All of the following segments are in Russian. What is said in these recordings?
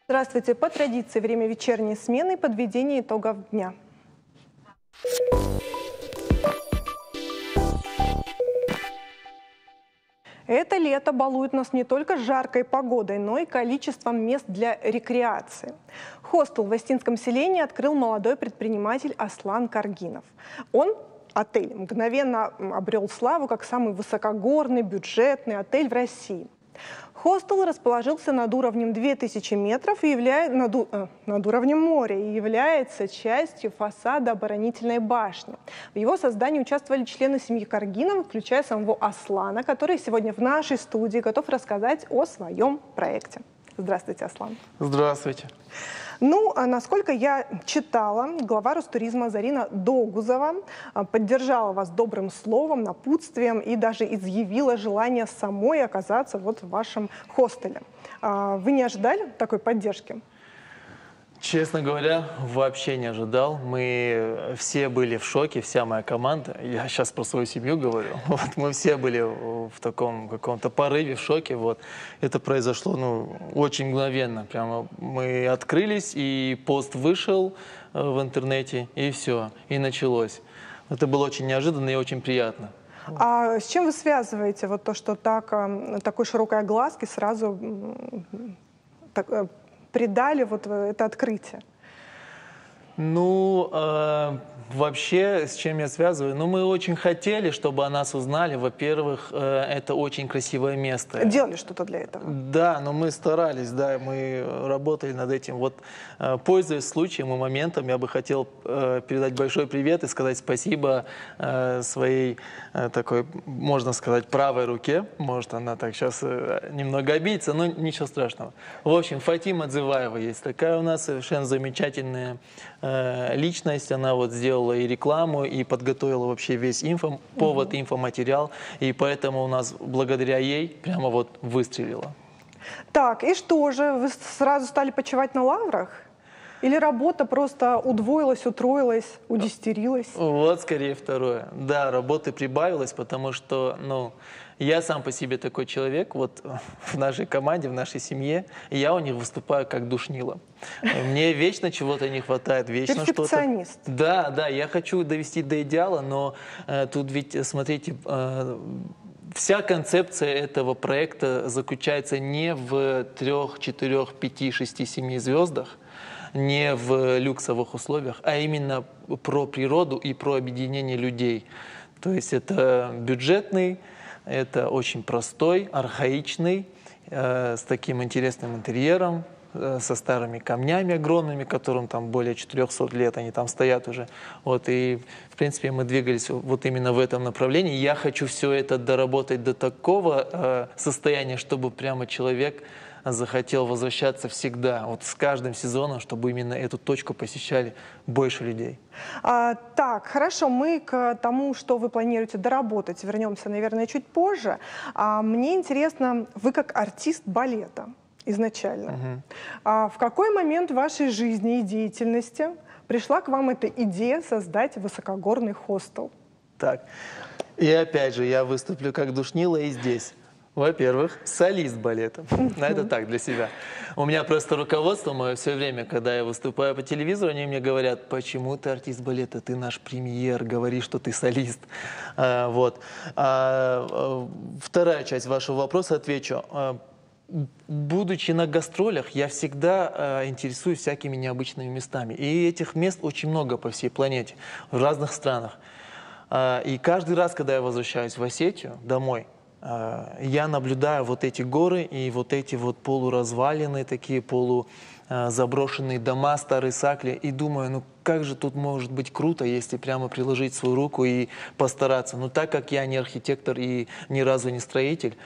Здравствуйте. По традиции время вечерней смены и подведение итогов дня. Это лето балует нас не только жаркой погодой, но и количеством мест для рекреации. Хостел в Остинском селении открыл молодой предприниматель Аслан Каргинов. Отель мгновенно обрел славу как самый высокогорный бюджетный отель в России. Хостел расположился над уровнем 2000 метров и над уровнем моря и является частью фасада оборонительной башни. В его создании участвовали члены семьи Каргинова, включая самого Аслана, который сегодня в нашей студии готов рассказать о своем проекте. Здравствуйте, Аслан. Здравствуйте. Насколько я читала, глава Ростуризма Зарина Догузова поддержала вас добрым словом, напутствием и даже изъявила желание самой оказаться в вашем хостеле. Вы не ожидали такой поддержки? Честно говоря, вообще не ожидал. Мы все были в шоке, вся моя команда. Я сейчас про свою семью говорю. Мы все были в таком каком-то порыве, в шоке. Это произошло очень мгновенно. Прямо мы открылись, и пост вышел в интернете, и все, и началось. Это было очень неожиданно и очень приятно. А с чем вы связываете то, что такой широкой огласки сразу придали это открытие? Вообще, с чем я связываю? Мы очень хотели, чтобы о нас узнали. Во-первых, это очень красивое место. Делали что-то для этого? Да, но мы старались, да, мы работали над этим. Пользуясь случаем и моментом, я бы хотел передать большой привет и сказать спасибо своей такой, можно сказать, правой руке. Может, она так сейчас немного обидится, но ничего страшного. В общем, Фатима Дзываева есть такая у нас совершенно замечательная личность. Она сделала и рекламу, и подготовила вообще весь повод, инфоматериал. И поэтому у нас благодаря ей прямо выстрелило. Так, и что же? Вы сразу стали почивать на лаврах? Или работа просто удвоилась, утроилась, удесятерилась? Скорее второе. Да, работы прибавилось, потому что, я сам по себе такой человек, в нашей команде, в нашей семье, и я у них выступаю как душнило. Мне вечно чего-то не хватает, вечно что-то. Перфекционист. Да, я хочу довести до идеала, но тут ведь, смотрите, вся концепция этого проекта заключается не в 3, 4, 5, 6, 7 звездах, не в люксовых условиях, а именно про природу и про объединение людей. То есть это бюджетный, это очень простой, архаичный, с таким интересным интерьером, со старыми камнями огромными, которым там более 400 лет, они там стоят уже. И, в принципе, мы двигались именно в этом направлении. Я хочу все это доработать до такого состояния, чтобы прямо человек захотел возвращаться всегда, с каждым сезоном, чтобы именно эту точку посещали больше людей. Так, хорошо, мы к тому, что вы планируете доработать, вернемся, наверное, чуть позже. Мне интересно, вы как артист балета изначально. В какой момент вашей жизни и деятельности пришла к вам эта идея создать высокогорный хостел? Так, и опять же, я выступлю как душнило и здесь. Во-первых, солист балета. Это так, для себя. У меня просто руководство мое все время, когда я выступаю по телевизору, они мне говорят: почему ты артист балета, ты наш премьер, говори, что ты солист. Вторая часть вашего вопроса отвечу. Будучи на гастролях, я всегда интересуюсь всякими необычными местами. И этих мест очень много по всей планете, в разных странах. И каждый раз, когда я возвращаюсь в Осетию домой, я наблюдаю эти горы и эти полуразваленные, такие полузаброшенные дома, старые сакли, и думаю, как же тут может быть круто, если прямо приложить свою руку и постараться. Но так как я не архитектор и ни разу не строитель,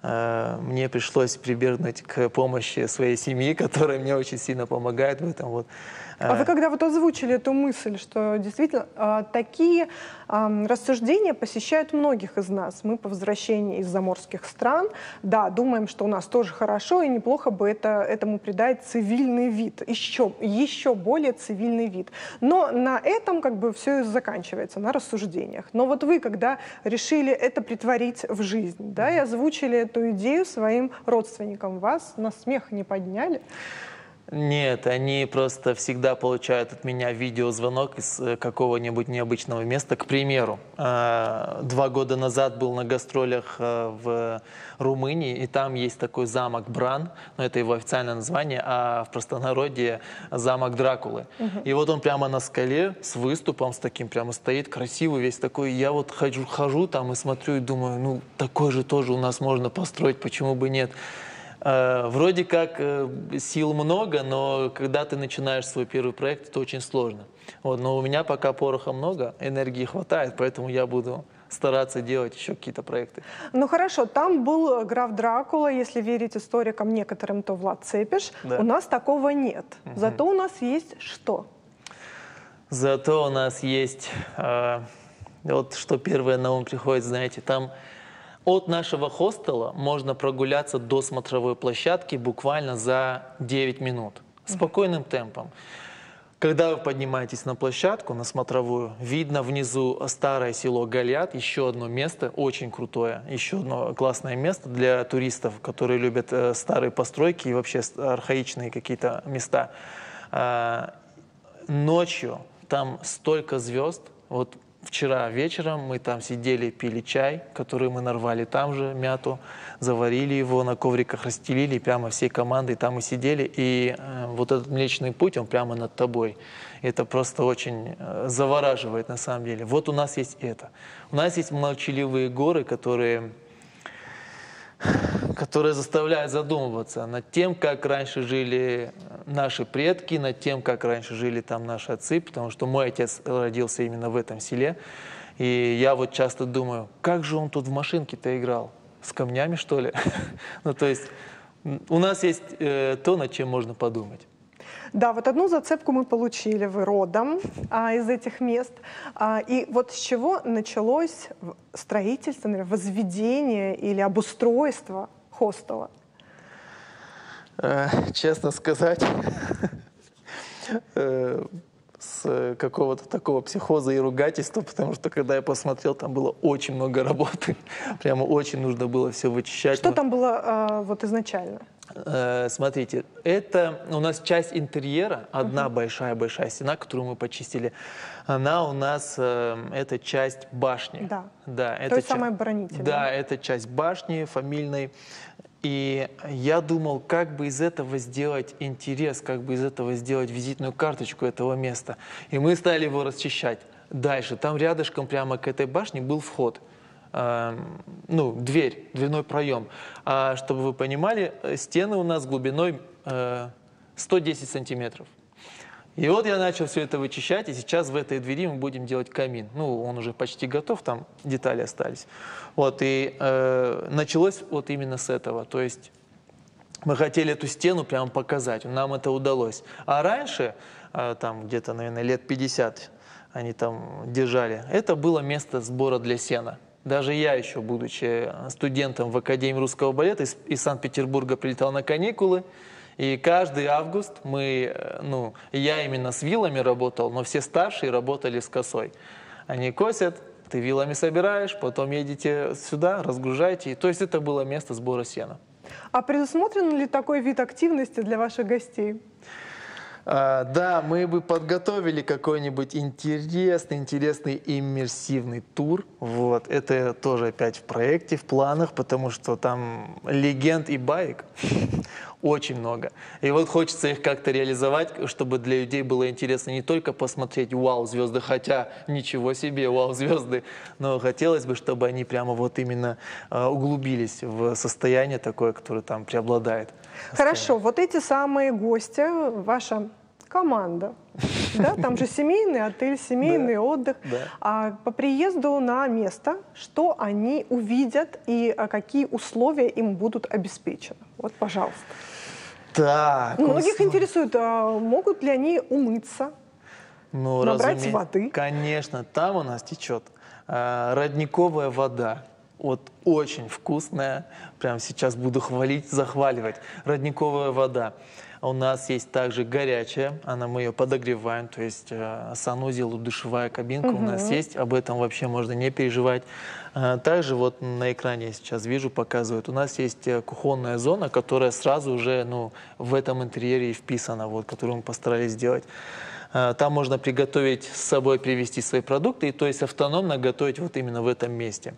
мне пришлось прибегнуть к помощи своей семьи, которая мне очень сильно помогает в этом. Вот. А вы когда вот озвучили эту мысль, что действительно такие рассуждения посещают многих из нас. Мы по возвращении из заморских стран, да, думаем, что у нас тоже хорошо, и неплохо бы этому придать цивильный вид, еще более цивильный вид. Но на этом как бы все и заканчивается, на рассуждениях. Но вот вы, когда решили это притворить в жизнь, да, и озвучили эту идею своим родственникам, вас на смех не подняли? Нет, они просто всегда получают от меня видеозвонок из какого-нибудь необычного места. К примеру, 2 года назад был на гастролях в Румынии, и там есть такой замок Бран, но это его официальное название, а в простонародье замок Дракулы. И вот он прямо на скале с выступом, с таким прямо стоит, красивый весь такой. Я вот хожу там и смотрю и думаю, ну такой же тоже у нас можно построить, почему бы нет? Вроде как сил много, но когда ты начинаешь свой первый проект, это очень сложно. Вот, но у меня пока пороха много, энергии хватает, поэтому я буду стараться делать еще какие-то проекты. Ну хорошо, там был граф Дракула, если верить историкам некоторым, то Влад Цепиш. Да. У нас такого нет. Зато у нас есть что? Зато у нас есть, вот что первое на ум приходит, знаете, там... От нашего хостела можно прогуляться до смотровой площадки буквально за 9 минут. Спокойным темпом. Когда вы поднимаетесь на площадку, на смотровую, видно внизу старое село Галят, еще одно место, очень крутое, еще одно классное место для туристов, которые любят старые постройки и вообще архаичные какие-то места. Ночью там столько звезд, вот. Вчера вечером мы там сидели, пили чай, который мы нарвали там же, мяту, заварили его, на ковриках расстелили, прямо всей командой там и сидели. И вот этот Млечный Путь, он прямо над тобой. Это просто очень завораживает на самом деле. Вот у нас есть это. У нас есть молчаливые горы, которые заставляют задумываться над тем, как раньше жили наши предки, над тем, как раньше жили там наши отцы, потому что мой отец родился именно в этом селе. И я вот часто думаю, как же он тут в машинке-то играл? С камнями, что ли? Ну, то есть у нас есть то, над чем можно подумать. Да, вот одну зацепку мы получили, вы родом из этих мест. И вот с чего началось строительство, наверное, возведение или обустройство хостела? Честно сказать, с какого-то такого психоза и ругательства, потому что когда я посмотрел, там было очень много работы, прямо очень нужно было все вычищать. Что там было вот изначально? Смотрите, это у нас часть интерьера, одна большая-большая стена, которую мы почистили, она у нас, это часть башни. Да, да то есть самая оборонительная. Да, это часть башни фамильной. И я думал, как бы из этого сделать интерес, как бы из этого сделать визитную карточку этого места. И мы стали его расчищать. Дальше, там рядышком прямо к этой башне был вход. Ну, дверной проем. А чтобы вы понимали, стены у нас глубиной 110 сантиметров. И вот я начал все это вычищать, и сейчас в этой двери мы будем делать камин. Ну, он уже почти готов, там детали остались. Вот, и началось вот именно с этого. То есть мы хотели эту стену прямо показать, нам это удалось. А раньше, там где-то, наверное, лет 50 они там держали, это было место сбора для сена. Даже я еще, будучи студентом в Академии русского балета, из Санкт-Петербурга прилетал на каникулы. И каждый август я именно с вилами работал, но все старшие работали с косой. Они косят, ты вилами собираешь, потом едете сюда, разгружаете. То есть это было место сбора сена. А предусмотрен ли такой вид активности для ваших гостей? Да, мы бы подготовили какой-нибудь интересный иммерсивный тур. Вот. Это тоже опять в проекте, в планах, потому что там легенд и баек очень много. И вот хочется их как-то реализовать, чтобы для людей было интересно не только посмотреть «Вау, звезды», хотя ничего себе, «Вау, звезды», но хотелось бы, чтобы они прямо вот именно углубились в состояние такое, которое там преобладает. Хорошо, вот эти самые гости, ваша команда. Да, там же семейный отель, семейный отдых. А по приезду на место, что они увидят и какие условия им будут обеспечены? Вот, пожалуйста. Так. Многих интересует, могут ли они умыться, набрать воды? Конечно, там у нас течет родниковая вода. Вот очень вкусная. Прямо сейчас буду хвалить, захваливать. Родниковая вода. У нас есть также горячая, мы ее подогреваем, то есть санузел, душевая кабинка у нас есть, об этом вообще можно не переживать. Также вот на экране я сейчас вижу, показывают, у нас есть кухонная зона, которая сразу уже в этом интерьере и вписана, вот, которую мы постарались сделать. Там можно приготовить с собой, привезти свои продукты, и, то есть автономно готовить вот именно в этом месте.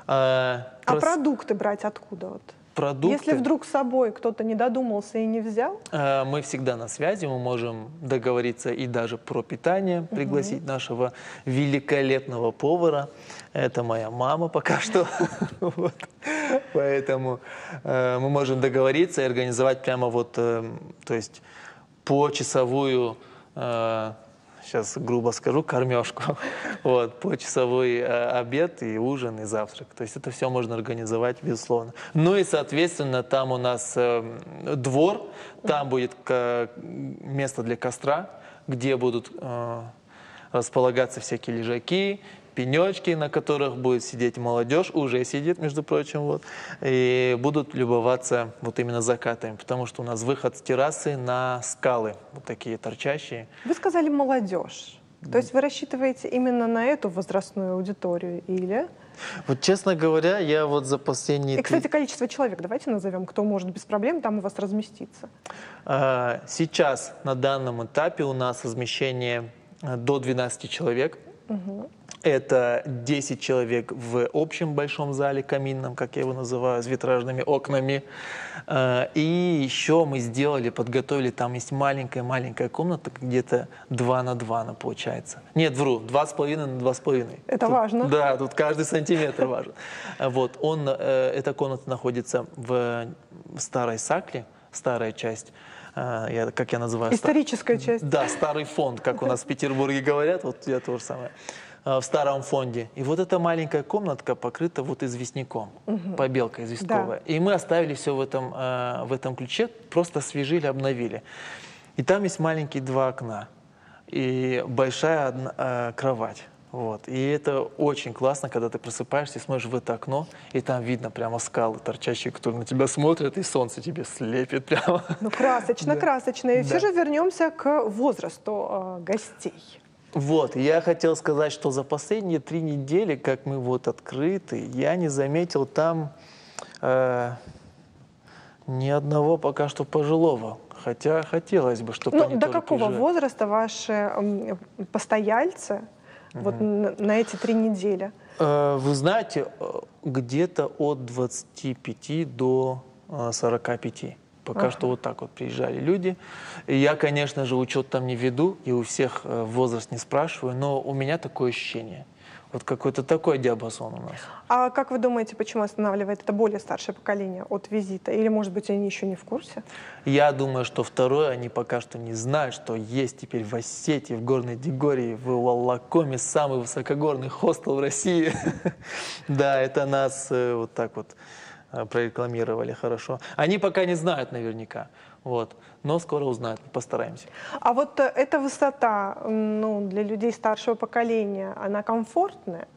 Продукты брать откуда? Вот? Продукты. Если вдруг с собой кто-то не додумался и не взял? Мы всегда на связи, мы можем договориться и даже про питание, пригласить нашего великолепного повара. Это моя мама пока что. Поэтому мы можем договориться и организовать прямо вот, то есть почасовую, сейчас грубо скажу, кормежку. Вот, почасовой обед и ужин, и завтрак. То есть это все можно организовать, безусловно. Ну и, соответственно, там у нас двор, там будет место для костра, где будут располагаться всякие лежаки, пенечки, на которых будет сидеть молодежь, уже сидит, между прочим, вот, и будут любоваться вот именно закатами, потому что у нас выход с террасы на скалы, вот такие торчащие. Вы сказали молодежь. То есть вы рассчитываете именно на эту возрастную аудиторию или? Вот, честно говоря, я вот за последние... И, кстати, количество человек давайте назовем, кто может без проблем там у вас разместиться. Сейчас, на данном этапе, у нас размещение до 12 человек. Это 10 человек в общем большом зале каминном, как я его называю, с витражными окнами. И еще мы подготовили, там есть маленькая комната, где-то 2 на 2 она получается. Нет, вру, 2,5 на 2,5. Это важно. Да, тут каждый сантиметр важен. Вот, эта комната находится в Старой Сакле, старая часть. Как я называю? Историческая часть. Да, старый фонд, как у нас в Петербурге говорят, вот я то же самое. В старом фонде. И вот эта маленькая комнатка покрыта вот известняком, побелка известковая. Да. И мы оставили все в этом ключе, просто освежили, обновили. И там есть маленькие 2 окна и большая кровать. Вот. И это очень классно, когда ты просыпаешься и смотришь в это окно, и там видно прямо скалы торчащие, которые на тебя смотрят, и солнце тебе слепит прямо. Ну, красочно, красочно. И все же вернемся к возрасту гостей. Вот, я хотел сказать, что за последние 3 недели, как мы вот открыты, я не заметил там ни одного пока что пожилого. Хотя хотелось бы, чтобы они до тоже какого приезжали. возраста ваши постояльцы вот на эти 3 недели? Вы знаете, где-то от 25 до 45. Пока что вот так вот приезжали люди. И я, конечно же, учет там не веду, и у всех возраст не спрашиваю, но у меня такое ощущение. Вот какой-то такой диапазон у нас. А как вы думаете, почему останавливает это более старшее поколение от визита? Или, может быть, они еще не в курсе? Я думаю, что второе, они пока что не знают, что есть теперь в Осетии, в Горной Дегорье, в Уаллакоме самый высокогорный хостел в России. Да, это нас вот так вот прорекламировали хорошо. Они пока не знают наверняка, вот, но скоро узнают, постараемся. А вот эта высота, для людей старшего поколения, она комфортная?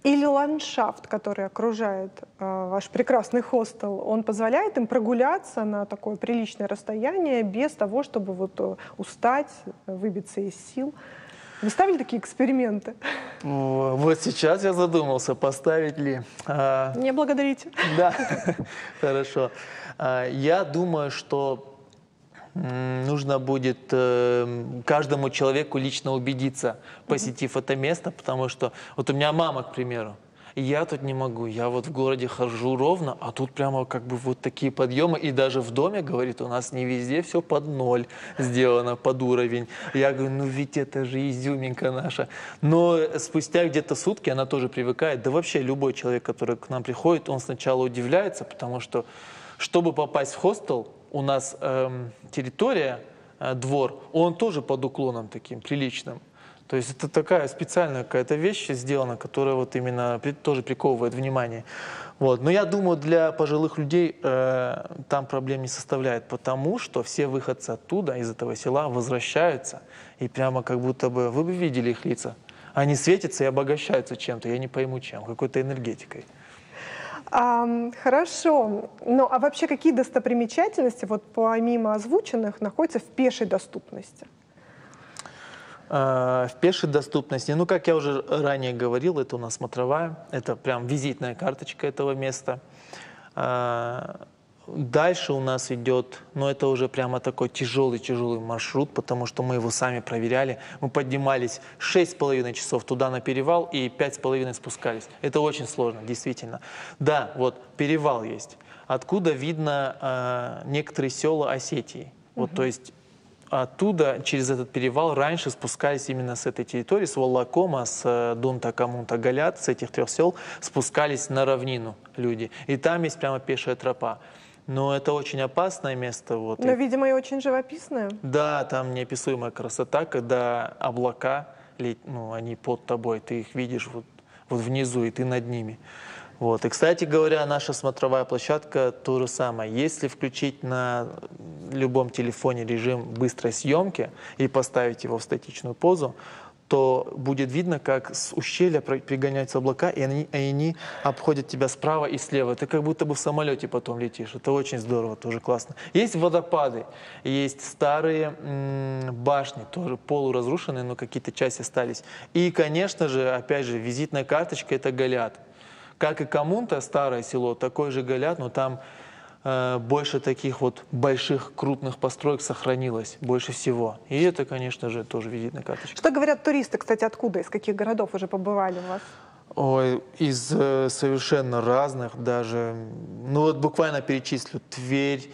Или ландшафт, который окружает ваш прекрасный хостел, он позволяет им прогуляться на такое приличное расстояние без того, чтобы вот устать, выбиться из сил? Вы ставили такие эксперименты? Вот сейчас я задумался, поставить ли. Не благодарите. Да, хорошо. Я думаю, что нужно будет каждому человеку лично убедиться, посетив это место, потому что вот у меня мама, к примеру, и я тут не могу, я вот в городе хожу ровно, а тут прямо как бы вот такие подъемы, и даже в доме, говорит, у нас не везде все под 0 сделано, под уровень. Я говорю, ну ведь это же изюминка наша. Но спустя где-то сутки она тоже привыкает, да вообще любой человек, который к нам приходит, он сначала удивляется, потому что, чтобы попасть в хостел, у нас территория двор, он тоже под уклоном таким приличным. То есть это такая специальная какая-то вещь сделана, которая вот именно тоже приковывает внимание. Вот. Но я думаю, для пожилых людей там проблем не составляет, потому что все выходцы оттуда, из этого села, возвращаются, и прямо как будто бы, вы бы видели их лица, они светятся и обогащаются чем-то, я не пойму чем, какой-то энергетикой. Хорошо. Ну а вообще какие достопримечательности, вот помимо озвученных, находятся в пешей доступности? В пешей доступности, ну, как я уже ранее говорил, это у нас смотровая, это прям визитная карточка этого места. Дальше у нас идет, но это уже прямо такой тяжелый маршрут, потому что мы его сами проверяли. Мы поднимались 6,5 часов туда на перевал и 5,5 спускались. Это очень сложно, действительно. Да, вот перевал есть, откуда видно некоторые села Осетии. Вот, то есть оттуда, через этот перевал, раньше спускались именно с этой территории, с Воллакома, с Дунта-Камунта, Галят, с этих 3 сел спускались на равнину люди. И там есть прямо пешая тропа. Но это очень опасное место. Вот. Но, видимо, и очень живописное. Да, там неописуемая красота, когда облака, ну, они под тобой, ты их видишь вот внизу, и ты над ними. Вот. И, кстати говоря, наша смотровая площадка то же самое. Если включить на любом телефоне режим быстрой съемки и поставить его в статичную позу, то будет видно, как с ущелья пригоняются облака, и они обходят тебя справа и слева. Ты как будто бы в самолете потом летишь. Это очень здорово, тоже классно. Есть водопады, есть старые башни, тоже полуразрушенные, но какие-то части остались. И, конечно же, опять же, визитная карточка – это Галят. Как и Камунта, старое село, такой же Галят, но там больше таких вот больших, крупных построек сохранилось, больше всего. И это, конечно же, тоже визитная карточка. Что говорят туристы, кстати, откуда, из каких городов уже побывали у вас? Ой, из совершенно разных даже. Ну вот буквально перечислю. Тверь,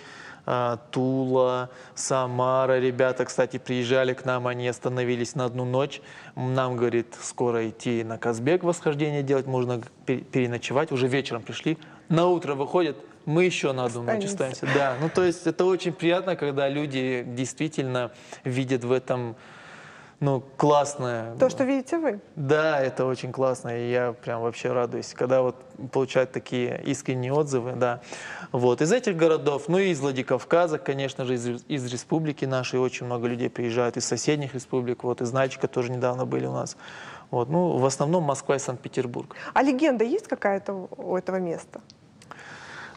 Тула, Самара. Ребята, кстати, приезжали к нам, они остановились на одну ночь. Нам, говорит, скоро идти на Казбек восхождение делать, можно переночевать. Уже вечером пришли. На утро выходят, мы еще на одну ночь останемся. Да, ну то есть это очень приятно, когда люди действительно видят в этом, ну, классное. То, что видите вы. Да, это очень классно, и я прям вообще радуюсь, когда вот получают такие искренние отзывы, да. Вот, из этих городов, ну и из Владикавказа, конечно же, из республики нашей очень много людей приезжают, из соседних республик, вот, из Нальчика тоже недавно были у нас. Вот, ну, в основном Москва и Санкт-Петербург. А легенда есть какая-то у этого места?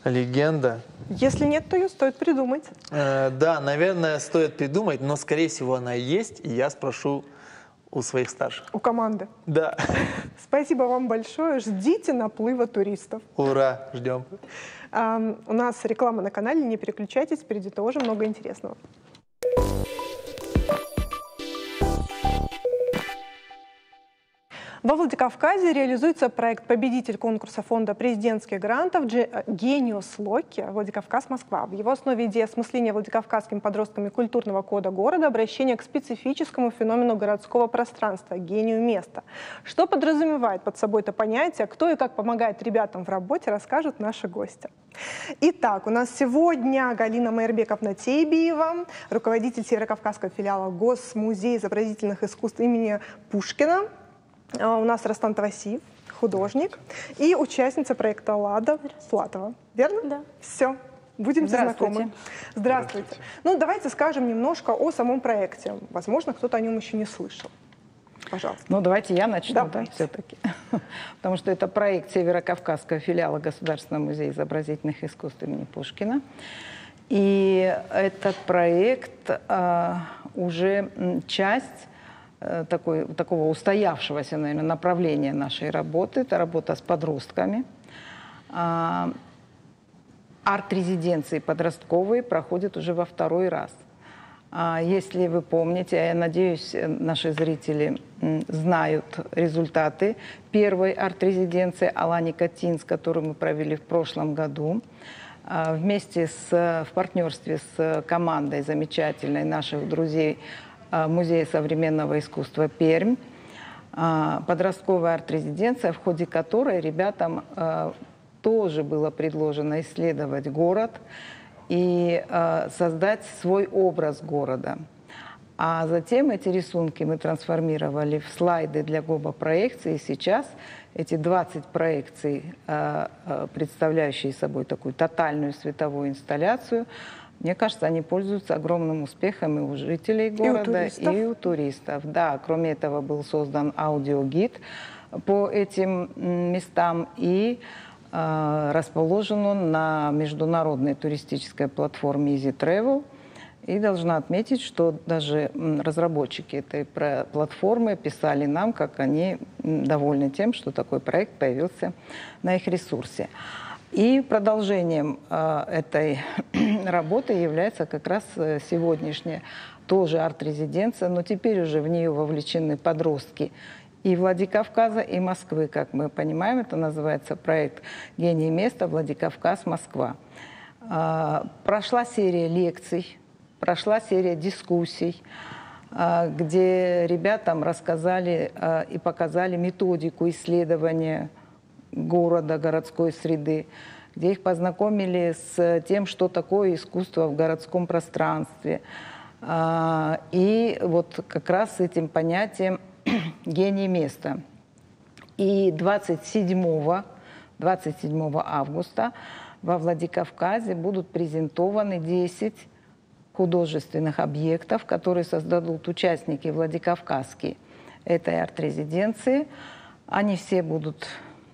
Легенда? Если нет, то ее стоит придумать. Да, наверное, стоит придумать, но, скорее всего, она есть, и я спрошу у своих старших. У команды? Да. Спасибо вам большое. Ждите наплыва туристов. Ура, ждем. У нас реклама на канале, не переключайтесь, впереди тоже много интересного. Во Владикавказе реализуется проект «Победитель конкурса фонда президентских грантов» «Гениус Локи. Владикавказ, Москва». В его основе идея осмысления владикавказскими подростками культурного кода города, обращение к специфическому феномену городского пространства – гению места. Что подразумевает под собой это понятие, кто и как помогает ребятам в работе, расскажут наши гости. Итак, у нас сегодня Галина Майербековна Тейбиева, руководитель Северокавказского филиала Госмузея изобразительных искусств имени Пушкина. У нас Растан Тавасиев, художник, и участница проекта «Лада» Платова. Верно? Да. Все, будемте знакомы. Здравствуйте. Ну, давайте скажем немножко о самом проекте. Возможно, кто-то о нем еще не слышал. Пожалуйста. Ну, давайте я начну, да, все-таки. Потому что это проект Северокавказского филиала Государственного музея изобразительных искусств имени Пушкина. И этот проект уже часть такого устоявшегося, наверное, направления нашей работы. Это работа с подростками. Арт-резиденции подростковые проходят уже во второй раз. Если вы помните, я надеюсь, наши зрители знают результаты первой арт-резиденции «Алани Катинс», которую мы провели в прошлом году. Вместе в партнерстве с командой замечательной наших друзей Музея современного искусства Пермь, подростковая арт-резиденция, в ходе которой ребятам тоже было предложено исследовать город и создать свой образ города. А затем эти рисунки мы трансформировали в слайды для гобо-проекции. И сейчас эти 20 проекций, представляющие собой такую тотальную световую инсталляцию, мне кажется, они пользуются огромным успехом и у жителей города, и у туристов. Да, кроме этого был создан аудиогид по этим местам, и расположен он на международной туристической платформе Easy Travel. И должна отметить, что даже разработчики этой платформы писали нам, как они довольны тем, что такой проект появился на их ресурсе. И продолжением этой работы является как раз сегодняшняя тоже арт-резиденция, но теперь уже в нее вовлечены подростки и Владикавказа, и Москвы, как мы понимаем. Это называется проект «Гений места. Владикавказ. Москва». Прошла серия лекций, прошла серия дискуссий, где ребятам рассказали и показали методику исследования города, городской среды, где их познакомили с тем, что такое искусство в городском пространстве. И вот как раз с этим понятием «гений места». И 27 августа во Владикавказе будут презентованы 10 художественных объектов, которые создадут участники Владикавказки этой арт-резиденции. Они все будут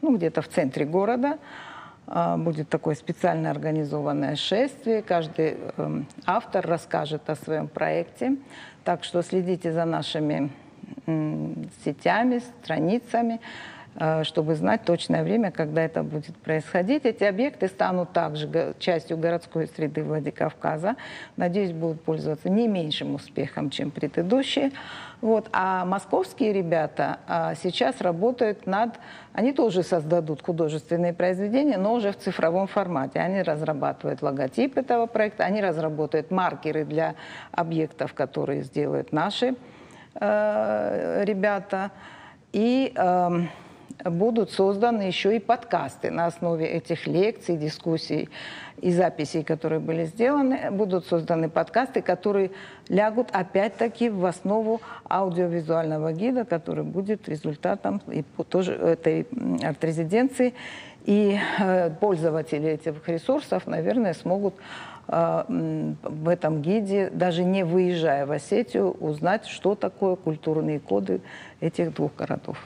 где-то в центре города. Будет такое специально организованное шествие. Каждый автор расскажет о своем проекте. Так что следите за нашими сетями, страницами, чтобы знать точное время, когда это будет происходить. Эти объекты станут также частью городской среды Владикавказа. Надеюсь, будут пользоваться не меньшим успехом, чем предыдущие. Вот. А московские ребята сейчас работают над... Они тоже создадут художественные произведения, но уже в цифровом формате. Они разрабатывают логотип этого проекта, они разработают маркеры для объектов, которые сделают наши ребята. И будут созданы еще и подкасты на основе этих лекций, дискуссий и записей, которые были сделаны. Будут созданы подкасты, которые лягут опять-таки в основу аудиовизуального гида, который будет результатом и тоже этой арт-резиденции. И пользователи этих ресурсов, наверное, смогут в этом гиде, даже не выезжая в Осетию, узнать, что такое культурные коды этих двух городов.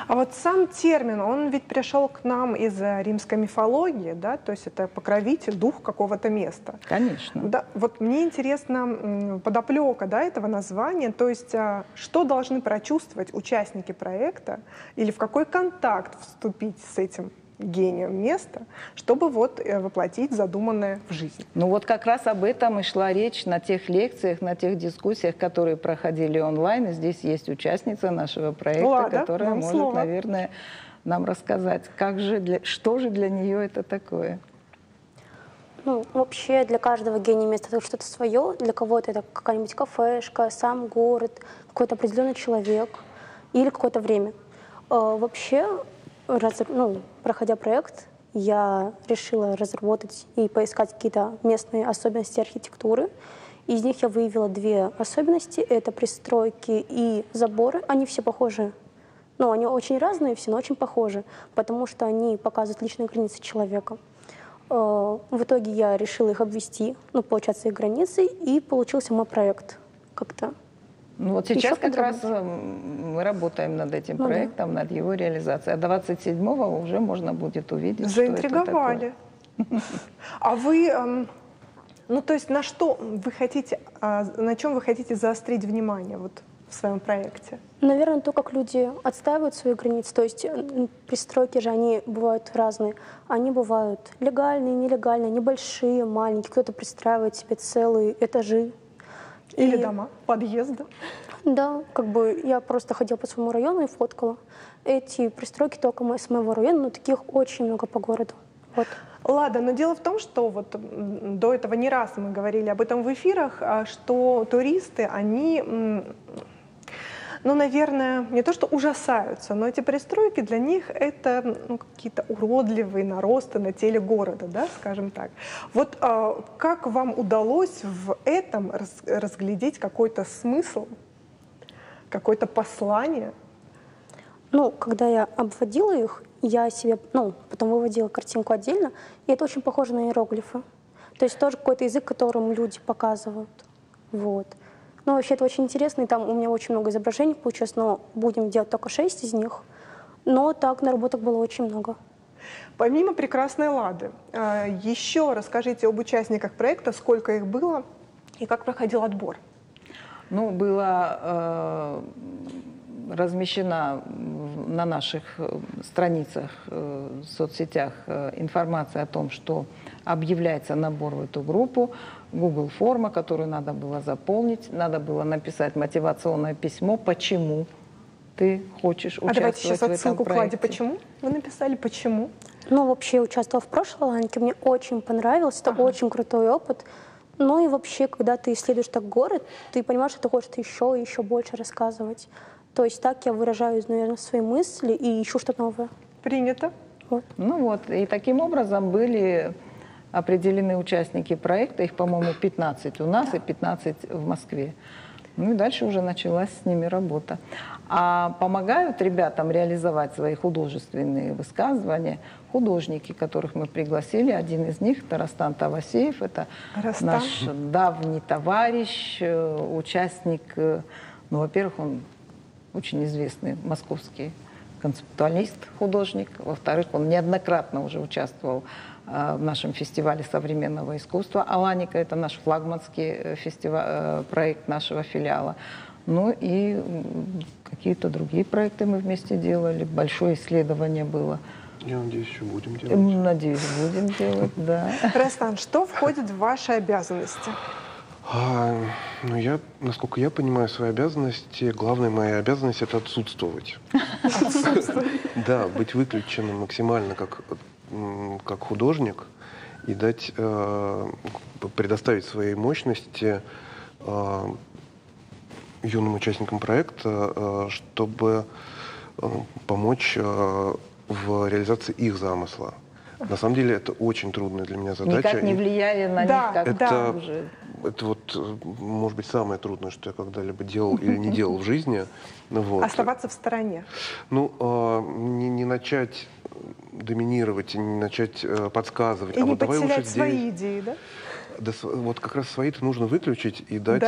А вот сам термин, он ведь пришел к нам из римской мифологии, да, то есть это покровитель, дух какого-то места. Конечно. Да, вот мне интересна подоплека, да, этого названия, то есть что должны прочувствовать участники проекта или в какой контакт вступить с этим гением места, чтобы вот воплотить задуманное в жизнь. Ну вот как раз об этом и шла речь на тех лекциях, на тех дискуссиях, которые проходили онлайн. И здесь есть участница нашего проекта, которая может, наверное, нам рассказать, что же для нее это такое. Ну, вообще для каждого гения места это что-то свое. Для кого-то это какая-нибудь кафешка, сам город, какой-то определенный человек или какое-то время. Вообще, проходя проект, я решила разработать и поискать какие-то местные особенности архитектуры. Из них я выявила две особенности. Это пристройки и заборы. Они все похожи. Ну, они очень разные все, но очень похожи, потому что они показывают личные границы человека. В итоге я решила их обвести, получается, их границы, и получился мой проект как-то. Ну вот сейчас как раз мы работаем над этим проектом, над его реализацией. А 27-го уже можно будет увидеть, заинтриговали. Что это такое. А вы, то есть на что вы хотите, на чем вы хотите заострить внимание вот в своем проекте? Наверное, то, как люди отстаивают свои границы. То есть пристройки же, они бывают разные. Они бывают легальные, нелегальные, небольшие, маленькие. Кто-то пристраивает себе целые этажи. Или дома, подъезды. Да, я просто ходила по своему району и фоткала. Эти пристройки только с моего района, но таких очень много по городу. Вот. Лада, но дело в том, что вот до этого не раз мы говорили об этом в эфирах, что туристы, они ну, наверное, не то что ужасаются, но эти пристройки для них это какие-то уродливые наросты на теле города, да, скажем так. Вот как вам удалось в этом разглядеть какой-то смысл, какое-то послание? Ну, когда я обводила их, я себе, потом выводила картинку отдельно, и это очень похоже на иероглифы. То есть тоже какой-то язык, которым люди показывают. Вот. Ну, вообще это очень интересно, и там у меня очень много изображений получилось, но будем делать только 6 из них. Но так наработок было очень много. Помимо прекрасной Лады, еще расскажите об участниках проекта, сколько их было и как проходил отбор. Ну, было размещена на наших страницах, в соцсетях информация о том, что объявляется набор в эту группу, Google форма, которую надо было заполнить, надо было написать мотивационное письмо, почему ты хочешь участвовать давайте сейчас в этом отсылку к проекте. Ладе. Почему вы написали? Почему? Ну, вообще я участвовала в прошлой Ланке, мне очень понравилось, это очень крутой опыт. Ну и вообще, когда ты исследуешь так город, ты понимаешь, что ты хочешь еще и еще больше рассказывать. То есть так я выражаю, наверное, свои мысли и ищу что-то новое. Принято. Вот. Ну вот, и таким образом были определены участники проекта, их, по-моему, 15 у нас и 15 в Москве. Ну и дальше уже началась с ними работа. А помогают ребятам реализовать свои художественные высказывания художники, которых мы пригласили. Один из них — это Растан Тавасеев, это наш давний товарищ, участник, ну, во-первых, он очень известный московский концептуалист, художник. Во-вторых, он неоднократно уже участвовал в нашем фестивале современного искусства. «Аланика» — это наш флагманский проект нашего филиала. Ну и какие-то другие проекты мы вместе делали. Большое исследование было. Я надеюсь, еще будем делать. Надеюсь, будем делать, да. Растан, что входит в ваши обязанности? Ну, насколько я понимаю свои обязанности, главная моя обязанность — это отсутствовать. Да, быть выключенным максимально как художник и предоставить свои мощности юным участникам проекта, чтобы помочь в реализации их замысла. На самом деле это очень трудная для меня задача. Никак не влияя на них, как уже. Это вот, может быть, самое трудное, что я когда-либо делал или не делал в жизни. Вот. Оставаться в стороне. Ну, не начать доминировать, не начать подсказывать. И не потерять свои идеи, да? Да, вот как раз свои-то нужно выключить и дать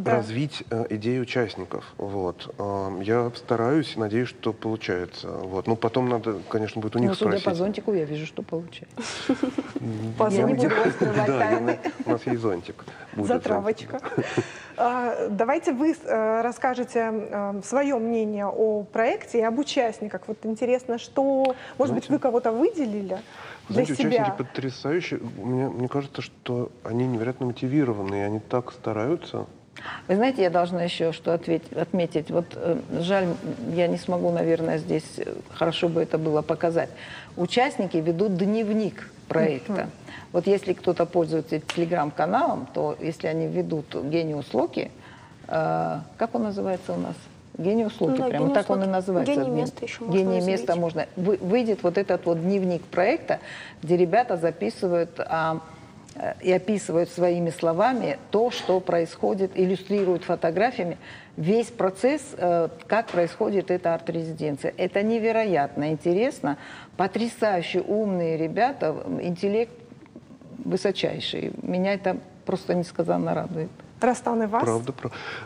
развить идеи участников. Вот. Я стараюсь и надеюсь, что получается. Вот. Ну, потом надо, конечно, будет у них спросить. Судя по зонтику, я вижу, что получается. По зонтику. Да, у нас есть зонтик. Затравочка. Давайте вы расскажете свое мнение о проекте и об участниках. Вот интересно, что, может быть, вы кого-то выделили для себя? Участники потрясающие. Мне кажется, что они невероятно мотивированы, и они так стараются. Вы знаете, я должна еще что отметить. Вот жаль, я не смогу, наверное, здесь хорошо бы это было показать. Участники ведут дневник проекта. Вот если кто-то пользуется телеграм-каналом, то если они ведут «Гениус Локи», как он называется у нас? «Гениус Локи», да, прямо так он и называется. «Гений места» еще можно «Гений места» можно. Выйдет вот этот вот дневник проекта, где ребята записывают и описывают своими словами то, что происходит, иллюстрируют фотографиями весь процесс, как происходит эта арт-резиденция. Это невероятно интересно, потрясающе умные ребята, интеллект высочайший. Меня это просто несказанно радует. Растан, и вас? Правда.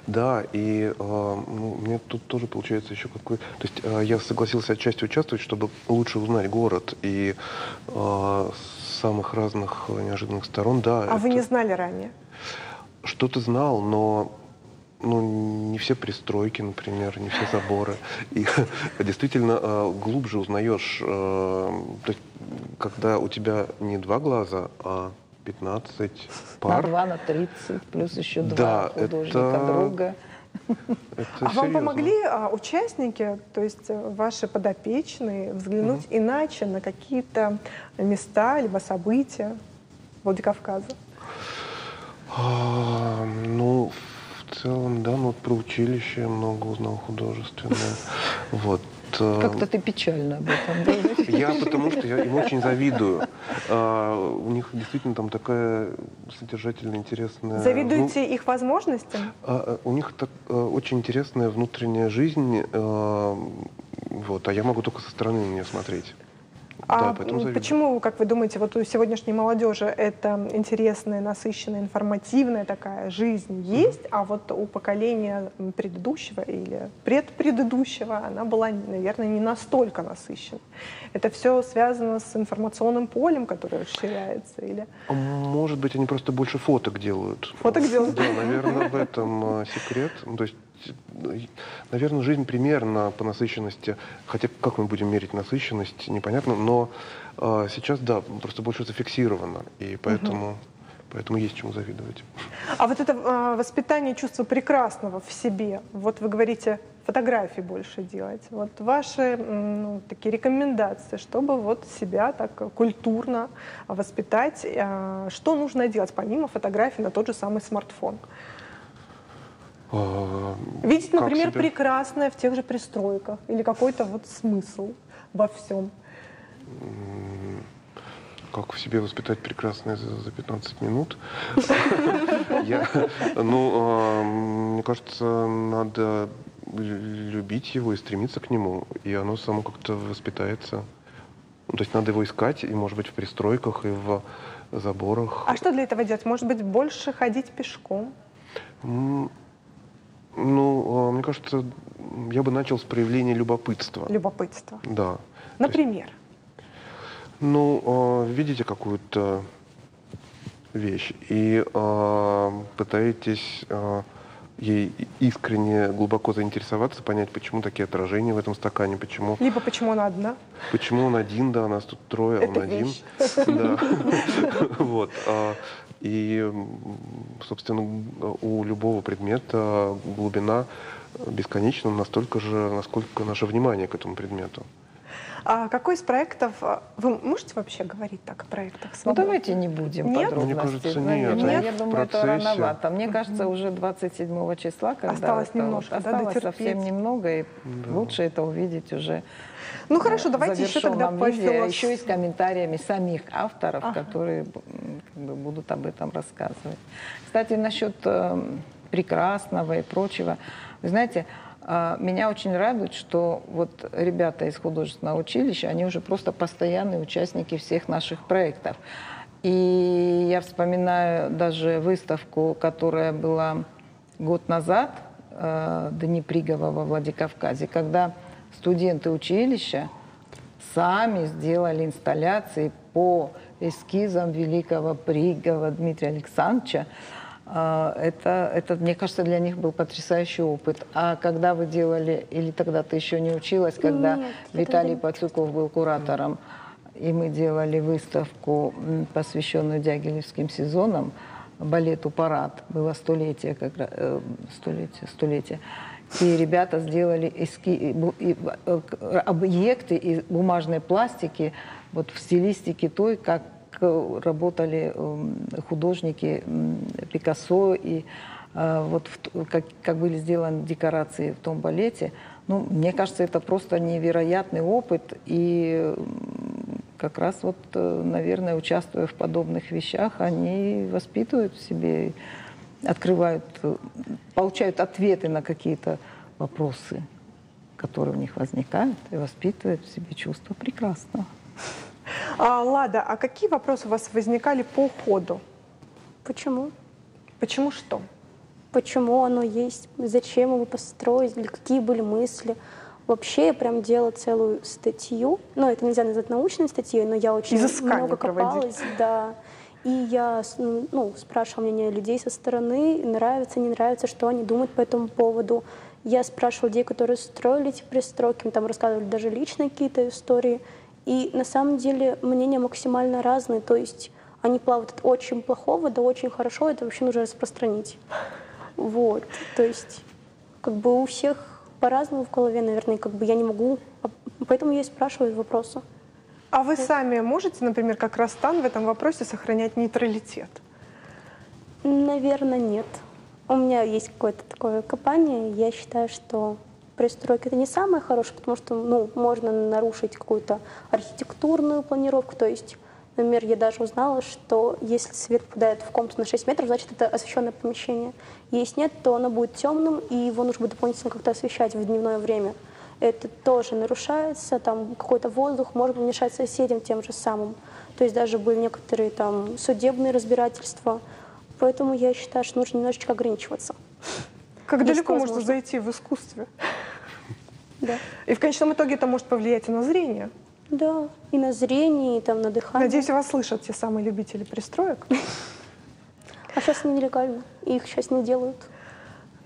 Да, и мне тут тоже получается еще какой... То есть я согласился отчасти участвовать, чтобы лучше узнать город и с самых разных неожиданных сторон. Да, вы не знали ранее? Что-то знал, но не все пристройки, например, не все заборы. И действительно глубже узнаешь, то есть, когда у тебя не 2 глаза, а 15 пар. На 2, на 30, плюс еще 2 да, художника, друга. Вам помогли участники, то есть ваши подопечные, взглянуть иначе на какие-то места либо события Владикавказа? Ну, в целом, да, ну вот про училище много узнал художественное. Вот. Как-то ты печально об этом говоришь. Потому что я им очень завидую. У них действительно там такая содержательная, интересная... Завидуете их возможностям? У них очень интересная внутренняя жизнь, вот, а я могу только со стороны на нее смотреть. Да, почему, как вы думаете, вот у сегодняшней молодежи это интересная, насыщенная, информативная такая жизнь есть, а вот у поколения предыдущего или предпредыдущего она была, наверное, не настолько насыщенной? Это все связано с информационным полем, которое расширяется? Или... Может быть, они просто больше фоток делают. Фоток делают? Да, наверное, в этом секрет. То есть, наверное, жизнь примерно по насыщенности, хотя как мы будем мерить насыщенность, непонятно, но сейчас, да, просто больше зафиксировано, и поэтому есть чему завидовать. А вот это воспитание чувства прекрасного в себе, вот вы говорите, фотографии больше делать, вот ваши такие рекомендации, чтобы вот себя так культурно воспитать, что нужно делать помимо фотографий на тот же самый смартфон? Видеть, например, прекрасное в тех же пристройках или какой-то вот смысл во всем. Как в себе воспитать прекрасное за 15 минут? Мне кажется, надо любить его и стремиться к нему, и оно само как-то воспитается. То есть надо его искать, и, может быть, в пристройках, и в заборах. А что для этого делать? Может быть, больше ходить пешком? Мне кажется, я бы начал с проявления любопытства. Любопытство. Да. Например? Видите какую-то вещь и пытаетесь ей искренне, глубоко заинтересоваться, понять, почему такие отражения в этом стакане, почему... Либо почему она одна. Почему он один, да, нас тут трое, а он один. Да. Вот. И, собственно, у любого предмета глубина бесконечна настолько же, насколько наше внимание к этому предмету. А какой из проектов, вы можете вообще говорить так о проектах? Давайте не будем подробностей. Мне кажется, нет. Я думаю, это рановато. Мне кажется, уже 27 числа, когда осталось немножко, осталось совсем немного, и лучше это увидеть уже. Хорошо, давайте еще тогда по философии. Еще и с комментариями самих авторов, которые будут об этом рассказывать. Кстати, насчет прекрасного и прочего. Вы знаете, меня очень радует, что вот ребята из художественного училища, они уже просто постоянные участники всех наших проектов. И я вспоминаю даже выставку, которая была год назад, Дни Пригова во Владикавказе, когда студенты училища сами сделали инсталляции по эскизам великого Пригова Дмитрия Александровича. Это, мне кажется, для них был потрясающий опыт. А когда вы делали, или тогда ты еще не училась, когда Виталий Пацюков был куратором, и мы делали выставку, посвященную Дягилевским сезонам, балету «Парад», было столетие. И ребята сделали объекты из бумажной пластики вот в стилистике той, как работали художники Пикассо, и вот как были сделаны декорации в том балете. Мне кажется, это просто невероятный опыт, и как раз вот, наверное, участвуя в подобных вещах, они воспитывают в себе, открывают, получают ответы на какие-то вопросы, которые у них возникают, и воспитывают в себе чувство прекрасного. Лада, а какие вопросы у вас возникали по ходу? Почему? Почему что? Почему оно есть? Зачем его построить? Или какие были мысли? Вообще я прям делала целую статью. Это нельзя назвать научной статьей, но я очень много копалась. Да. И я спрашивала мнение людей со стороны, нравится, не нравится, что они думают по этому поводу. Я спрашивала людей, которые строили эти пристройки, там рассказывали даже личные какие-то истории. И на самом деле мнения максимально разные, то есть они плавают от очень плохого до очень хорошо, это вообще нужно распространить. Вот, то есть у всех по-разному в голове, наверное, я не могу, поэтому я и спрашиваю вопросы. А вы сами можете, например, как Растан в этом вопросе сохранять нейтралитет? Наверное, нет. У меня есть какое-то такое копание. Я считаю, что пристройка — это не самое хорошее, потому что, ну, можно нарушить какую-то архитектурную планировку. То есть, например, я даже узнала, что если свет попадает в комнату на 6 метров, значит, это освещенное помещение. Если нет, то оно будет темным, и его нужно будет дополнительно как-то освещать в дневное время. Это тоже нарушается, там какой-то воздух может мешать соседям тем же самым. То есть даже были некоторые там судебные разбирательства. Поэтому я считаю, что нужно немножечко ограничиваться. Как Если далеко можно возможно. зайти в искусстве? Да. И в конечном итоге это может повлиять и на зрение. Да, и на зрение, и там на дыхание. Надеюсь, вас слышат те самые любители пристроек. А сейчас они нелегальны, и их сейчас не делают.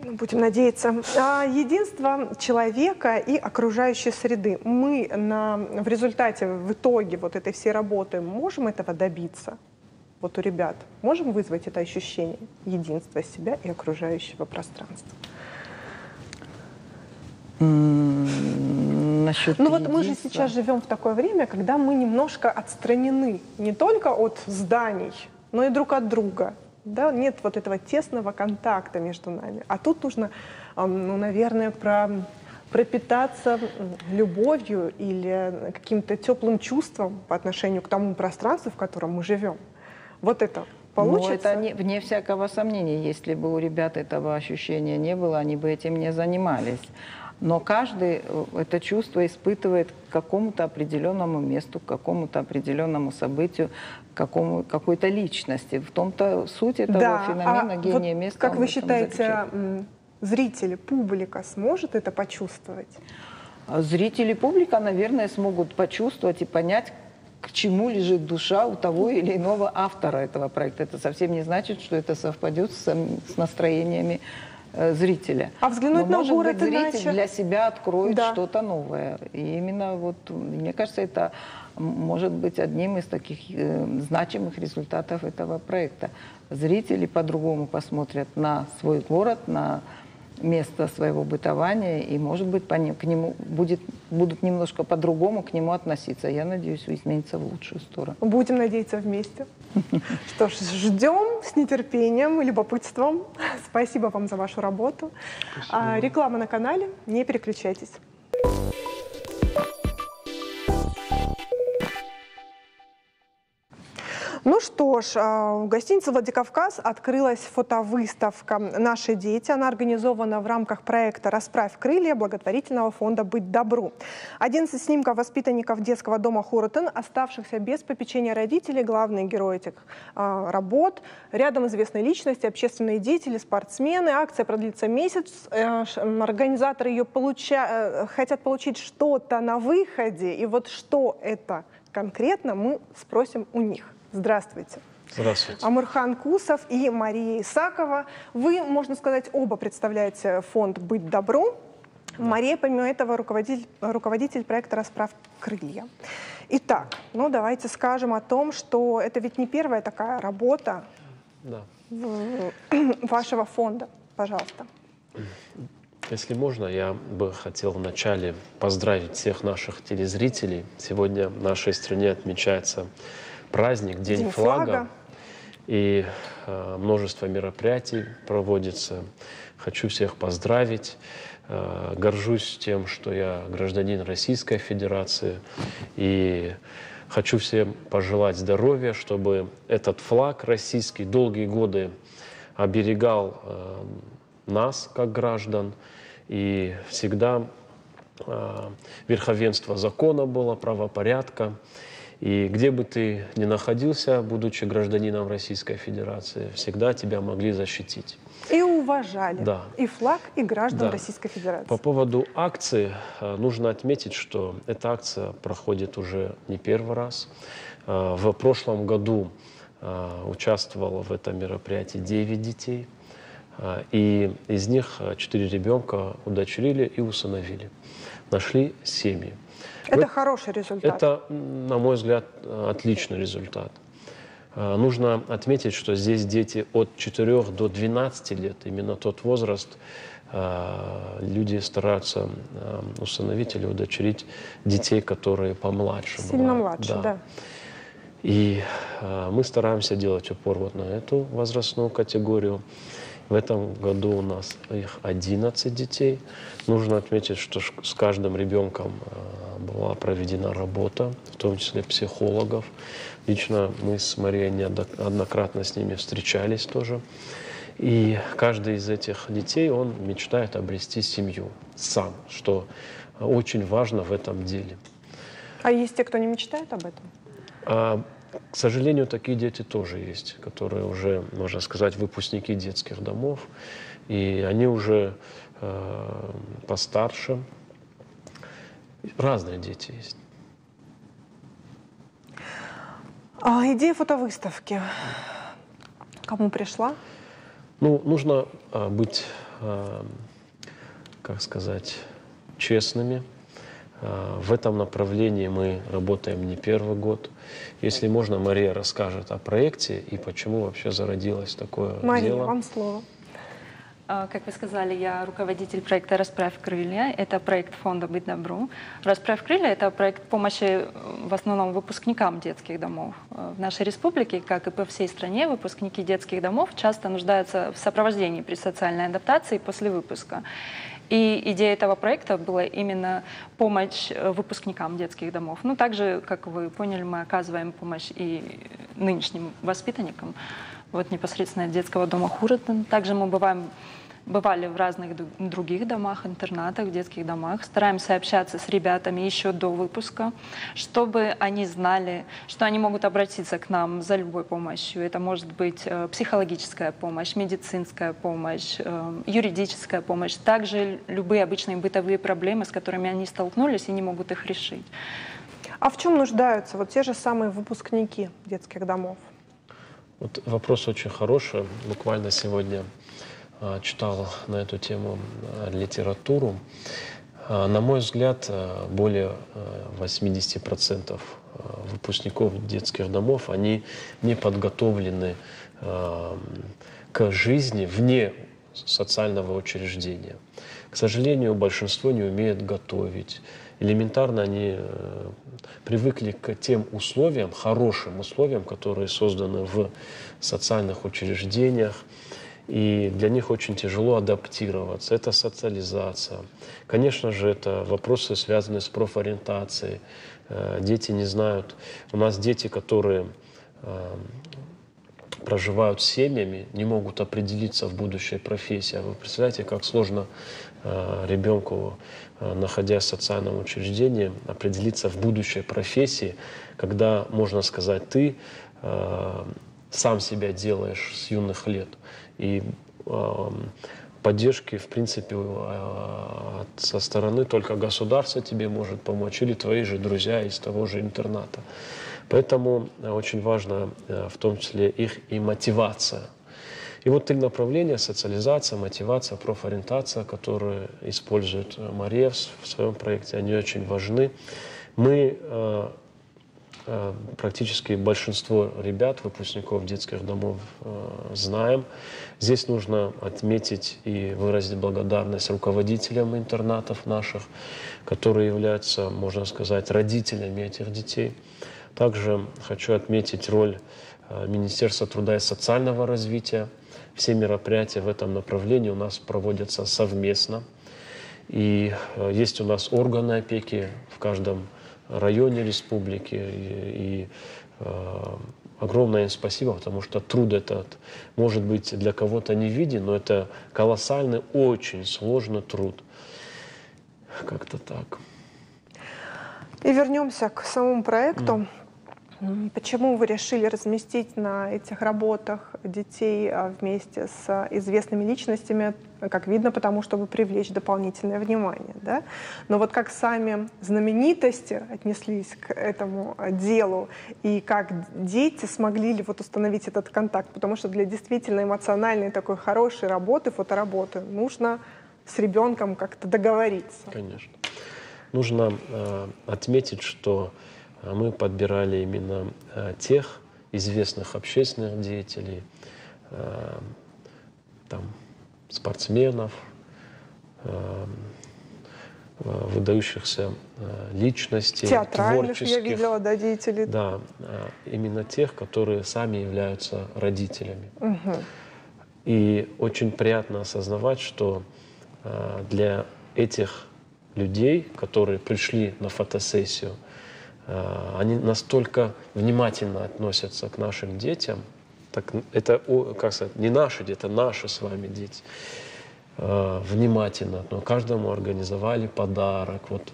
Ну, будем надеяться. Единство человека и окружающей среды. Мы в результате, в итоге вот этой всей работы можем этого добиться? Вот у ребят можем вызвать это ощущение единства себя и окружающего пространства? Насчет Ну вот мы же единства. сейчас живем в такое время, когда мы немножко отстранены не только от зданий, но и друг от друга. Да? Нет вот этого тесного контакта между нами. А тут нужно, ну, наверное, пропитаться любовью или каким-то теплым чувством по отношению к тому пространству, в котором мы живем. Вот это получится? Но это вне всякого сомнения. Если бы у ребят этого ощущения не было, они бы этим не занимались. Но каждый это чувство испытывает к какому-то определенному месту, к какому-то определенному событию, к какой-то личности. В том-то суть этого феномена гения вот места. как вы в этом считаете, заключается. зрители, публика сможет это почувствовать? Зрители, публика, наверное, смогут почувствовать и понять, к чему лежит душа у того или иного автора этого проекта. Это совсем не значит, что это совпадет с настроениями зрителя. А взглянуть Но, на может город быть, зритель иначе? для себя откроет Да. что-то новое. И именно вот, мне кажется, это может быть одним из таких значимых результатов этого проекта. Зрители по-другому посмотрят на свой город, на место своего бытования, и, может быть, к нему будут немножко по-другому к нему относиться. Я надеюсь, изменится в лучшую сторону. Будем надеяться вместе. Что ж, ждем с нетерпением и любопытством. Спасибо вам за вашу работу. Реклама на канале. Не переключайтесь. Ну что ж, в гостинице «Владикавказ» открылась фотовыставка «Наши дети». Она организована в рамках проекта «Расправь крылья» благотворительного фонда «Быть добру». 11 снимков воспитанников детского дома «Хурутен», оставшихся без попечения родителей, главные герои этих работ. Рядом известные личности, общественные деятели, спортсмены. Акция продлится месяц. Организаторы ее хотят получить что-то на выходе. И вот что это конкретно, мы спросим у них. Здравствуйте. Здравствуйте. Амурхан Кусов и Мария Исакова. Вы, можно сказать, оба представляете фонд «Быть добру». Мария, помимо этого, руководитель проекта «Расправь крылья». Итак, ну давайте скажем о том, что это ведь не первая такая работа вашего фонда. Пожалуйста. Если можно, я бы хотел вначале поздравить всех наших телезрителей. Сегодня в нашей стране отмечается праздник, День флага. И множество мероприятий проводится. Хочу всех поздравить. Горжусь тем, что я гражданин Российской Федерации. И хочу всем пожелать здоровья, чтобы этот флаг российский долгие годы оберегал нас, как граждан. И всегда верховенство закона было, правопорядка. И где бы ты ни находился, будучи гражданином Российской Федерации, всегда тебя могли защитить. И уважали. Да. И флаг, и граждан Да. Российской Федерации. По поводу акции нужно отметить, что эта акция проходит уже не первый раз. В прошлом году участвовало в этом мероприятии 9 детей. И из них 4 ребенка удочерили и усыновили. Нашли семьи. Это хороший результат. Это, на мой взгляд, отличный результат. Нужно отметить, что здесь дети от 4 до 12 лет, именно тот возраст, люди стараются усыновить или удочерить детей, которые помладше. Сильно младше, да. И мы стараемся делать упор вот на эту возрастную категорию. В этом году у нас их 11 детей. Нужно отметить, что с каждым ребенком была проведена работа, в том числе психологов. Лично мы с Марией неоднократно с ними встречались тоже. И каждый из этих детей, он мечтает обрести семью сам, что очень важно в этом деле. А есть те, кто не мечтает об этом? К сожалению, такие дети тоже есть, которые уже, можно сказать, выпускники детских домов. И они уже постарше. Разные дети есть. Идея фотовыставки кому пришла? Ну, нужно быть, как сказать, честными. В этом направлении мы работаем не первый год. Если можно, Мария расскажет о проекте и почему вообще зародилось такое Мария, дело. вам слово. Как вы сказали, я руководитель проекта «Расправь крылья». Это проект фонда «Быть добру». «Расправь крылья» — это проект помощи в основном выпускникам детских домов. В нашей республике, как и по всей стране, выпускники детских домов часто нуждаются в сопровождении при социальной адаптации после выпуска. И идея этого проекта была именно помощь выпускникам детских домов. Ну, также, как вы поняли, мы оказываем помощь и нынешним воспитанникам, вот непосредственно детского дома Хуратен. Также мы бывали в разных других домах, интернатах, детских домах. Стараемся общаться с ребятами еще до выпуска, чтобы они знали, что они могут обратиться к нам за любой помощью. Это может быть психологическая помощь, медицинская помощь, юридическая помощь. Также любые обычные бытовые проблемы, с которыми они столкнулись и не могут их решить. А в чем нуждаются вот те же самые выпускники детских домов? Вот вопрос очень хороший. Буквально сегодня читал на эту тему литературу. На мой взгляд, более 80% выпускников детских домов, они не подготовлены к жизни вне социального учреждения. К сожалению, большинство не умеет готовить. Элементарно они привыкли к тем условиям, хорошим условиям, которые созданы в социальных учреждениях. И для них очень тяжело адаптироваться. Это социализация. Конечно же, это вопросы, связанные с профориентацией. Дети не знают. У нас дети, которые проживают с семьями, не могут определиться в будущей профессии. Вы представляете, как сложно ребенку, находясь в социальном учреждении, определиться в будущей профессии, когда, можно сказать, ты сам себя делаешь с юных лет. И поддержки, в принципе, со стороны только государство тебе может помочь, или твои же друзья из того же интерната. Поэтому очень важно в том числе их и мотивация. И вот 3 направления: социализация, мотивация, профориентация, которые использует Мария в своем проекте, они очень важны. Мы практически большинство ребят, выпускников детских домов, знаем. Здесь нужно отметить и выразить благодарность руководителям интернатов наших, которые являются, можно сказать, родителями этих детей. Также хочу отметить роль Министерства труда и социального развития. Все мероприятия в этом направлении у нас проводятся совместно. И есть у нас органы опеки в каждом районе республики. И огромное им спасибо, потому что труд этот может быть для кого-то не виден, но это колоссальный, очень сложный труд. Как-то так. И вернемся к самому проекту. Почему вы решили разместить на этих работах детей вместе с известными личностями? Как видно, потому чтобы привлечь дополнительное внимание. Да? Но вот как сами знаменитости отнеслись к этому делу и как дети смогли ли вот установить этот контакт? Потому что для действительно эмоциональной такой хорошей работы, фотоработы, нужно с ребенком как-то договориться. Конечно. Нужно отметить, что мы подбирали именно тех известных общественных деятелей, там, спортсменов, выдающихся личностей, театральных, творческих. я видела, да, деятелей. Да, именно тех, которые сами являются родителями. Угу. И очень приятно осознавать, что для этих людей, которые пришли на фотосессию, они настолько внимательно относятся к нашим детям. Так, это, как сказать, не наши дети, это наши с вами дети. Внимательно. Но каждому организовали подарок. Вот